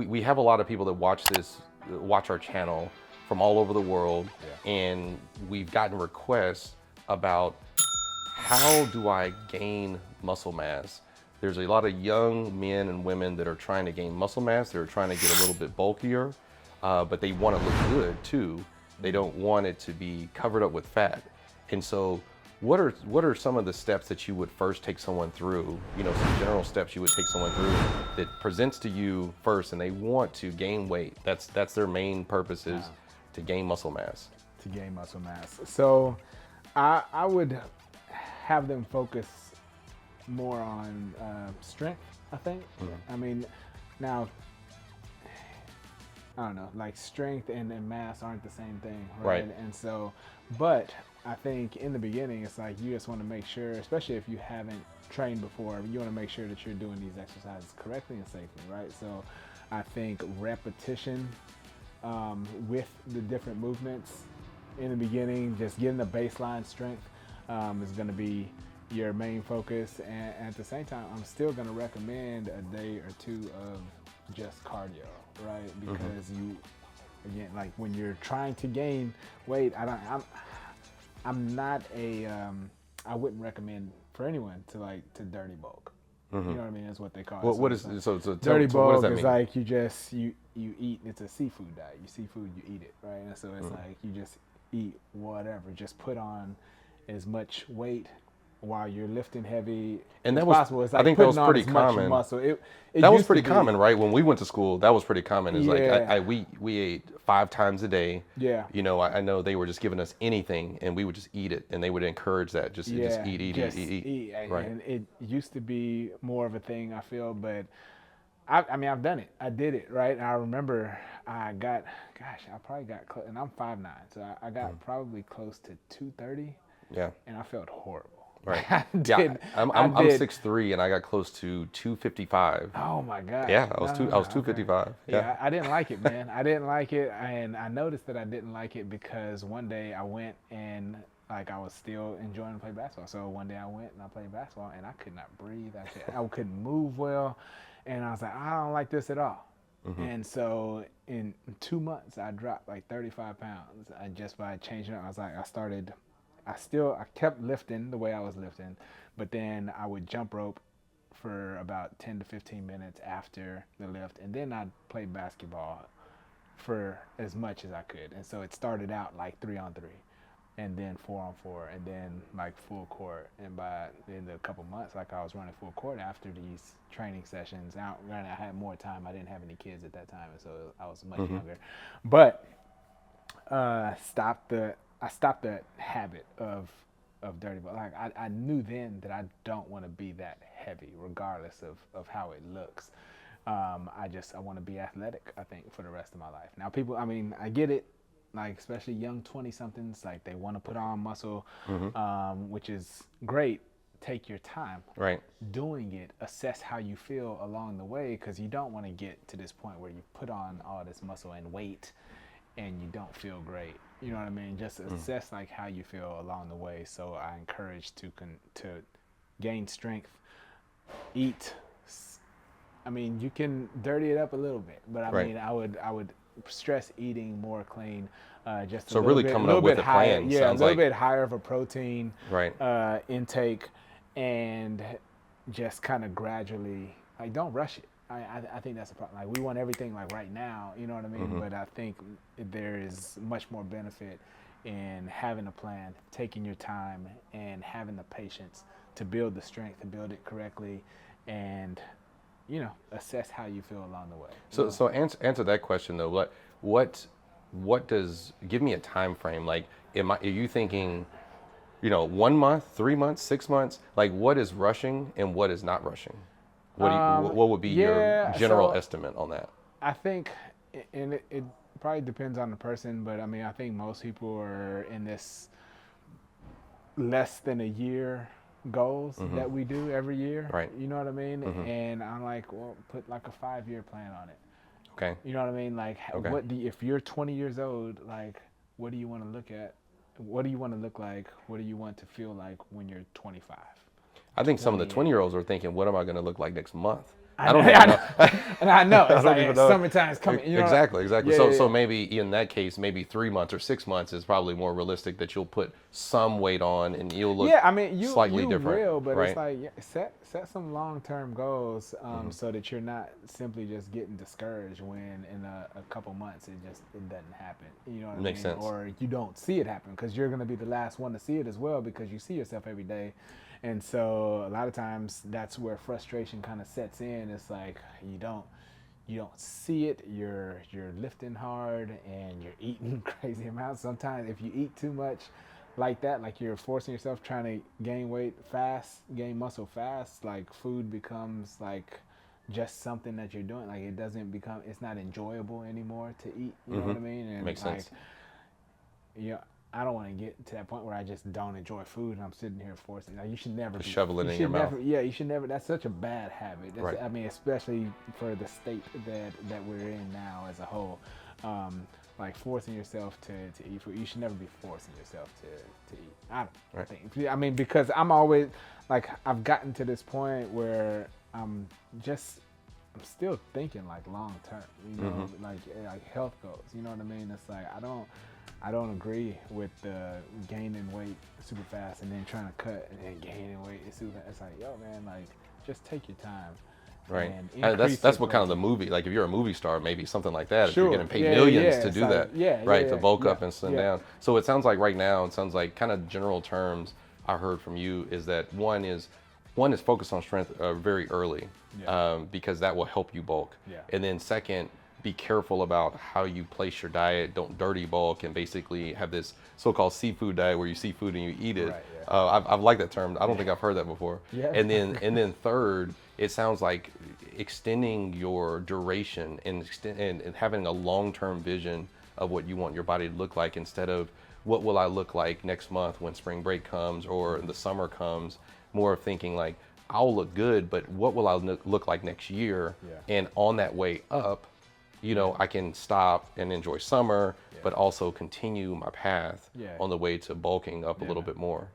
we have a lot of people that watch our channel from all over the world, and we've gotten requests about how do I gain muscle mass. There's a lot of young men and women that are trying to gain muscle mass. They're trying to get a little bit bulkier, but they want to look good too. They don't want it to be covered up with fat. And so what are some of the steps that you would first take someone through, some general steps you would take someone through that presents to you first and they want to gain weight? That's their main purpose is to gain muscle mass. To gain muscle mass. So I would have them focus more on strength, I think. I mean, now, I don't know, like strength and mass aren't the same thing, right? And so, but I think in the beginning, it's like you just want to make sure, especially if you haven't trained before, you want to make sure that you're doing these exercises correctly and safely, right? So I think repetition with the different movements in the beginning, just getting the baseline strength is going to be your main focus. And at the same time, I'm still going to recommend a day or two of just cardio, right? Because you, again, like when you're trying to gain weight, I'm not I wouldn't recommend for anyone to dirty bulk. You know what I mean? That's what they call it. What is so dirty bulk? What does that is mean? like you eat. It's a seafood diet. You seafood, you eat it, right? And so it's like you just eat whatever. Just put on as much weight while you're lifting heavy and as that was possible. It's like I think that was putting on pretty as much common. Muscle. It that was used pretty to be- common, right? When we went to school, that was pretty common. It's Yeah. like we ate 5 times a day. Yeah. I know they were just giving us anything and we would just eat it, and they would encourage that just eat. And, Right. and it used to be more of a thing, I feel, but I mean, I've done it. I did it, right? And I remember I probably got close, and I'm 5'9", so I got probably close to 230. Yeah. And I felt horrible. Right. I'm 6'3" and I got close to 255. Oh my God. Yeah, I was 255. Yeah, I didn't like it, man. I didn't like it, and I noticed that I didn't like it because one day I went and like I was still enjoying to play basketball. So one day I went and I played basketball and I could not breathe. I couldn't move well, and I was like, I don't like this at all. And so in 2 months I dropped like 35 pounds. Just by changing it, I kept lifting the way I was lifting, but then I would jump rope for about 10 to 15 minutes after the lift, and then I'd play basketball for as much as I could. And so it started out like 3-on-3, and then 4-on-4, and then like full court. And by the end of a couple months, like I was running full court after these training sessions. Now, granted, I had more time. I didn't have any kids at that time, and so I was much younger. But I stopped that habit of dirty bulk. Like I knew then that I don't want to be that heavy, regardless of how it looks. I want to be athletic, I think, for the rest of my life. Now, people, I mean, I get it, like especially young 20-somethings, like they want to put on muscle, which is great. Take your time. Right. Doing it, assess how you feel along the way, because you don't want to get to this point where you put on all this muscle and weight and you don't feel great. You know what I mean? Just assess like how you feel along the way. So I encourage to gain strength, eat. I mean, you can dirty it up a little bit, but I mean, I would stress eating more clean. Just so really coming up with a plan. Yeah, a little bit higher of a protein intake, and just kind of gradually, like, don't rush it. I think that's a problem. Like, we want everything like right now, you know what I mean? But I think there is much more benefit in having a plan, taking your time, and having the patience to build the strength, to build it correctly, and assess how you feel along the way. So answer that question though. What does, give me a time frame? Like, are you thinking, 1 month, 3 months, 6 months? Like, what is rushing and what is not rushing? What would be your general estimate on that? I think, and it probably depends on the person, but I mean, I think most people are in this less than a year goals that we do every year. Right. You know what I mean? And I'm like, well, put like a 5-year plan on it. Okay. You know what I mean? Like, if you're 20 years old, like, what do you want to look at? What do you want to look like? What do you want to feel like when you're 25? I think some of the 20-year-olds are thinking, what am I going to look like next month? I don't even know. And I know I it's don't like even know. summertime's coming. You know, Exactly, exactly. yeah, So, yeah, so yeah. maybe in that case, maybe 3 months or 6 months is probably more realistic that you'll put some weight on and you'll look Yeah, I mean, slightly you different, will, but it's right? like set some long term goals, so that you're not simply just getting discouraged when in a couple months it doesn't happen. You know what I Makes mean? sense. Or you don't see it happen because you're gonna be the last one to see it as well because you see yourself every day, and so a lot of times that's where frustration kind of sets in. It's like you don't see it. You're lifting hard and you're eating crazy amounts. Sometimes if you eat too much like that, like you're forcing yourself trying to gain weight fast, gain muscle fast, like food becomes like just something that you're doing. Like it doesn't become, it's not enjoyable anymore to eat. You know what I mean? And Makes like, sense. you know, I don't want to get to that point where I just don't enjoy food and I'm sitting here forcing. Like you should never be. Shovel it You in your should mouth. never. Yeah, you should never. That's such a bad habit. Right. I mean, especially for the state that we're in now as a whole. Like forcing yourself to eat food. You should never be forcing yourself to eat. I don't Right. think. I mean, because I'm always like I've gotten to this point where I'm still thinking like long term. You know, like health goals. You know what I mean? It's like I don't agree with gaining weight super fast and then trying to cut and then gaining weight super fast. It's like, yo, man, like just take your time. Right. And That's what kind of the movie, like if you're a movie star, maybe something like that. If you're Sure. getting paid Yeah, millions yeah, to it's do like, that, yeah, right? yeah, To bulk yeah, up and slim yeah. down. So it sounds like right now, it sounds like kind of general terms I heard from you is that one is focus on strength very early, Yeah. because that will help you bulk. Yeah. And then second, be careful about how you place your diet. Don't dirty bulk and basically have this so-called seafood diet where you see food and you eat it. Right, yeah. I've liked that term. I don't think I've heard that before. Yeah. And then third, it sounds like extending your duration and having a long-term vision of what you want your body to look like instead of what will I look like next month when spring break comes or the summer comes. More of thinking like I'll look good, but what will I look like next year? Yeah. And on that way up, I can stop and enjoy summer, but also continue my path Yeah. on the way to bulking up a Yeah, little man. bit more.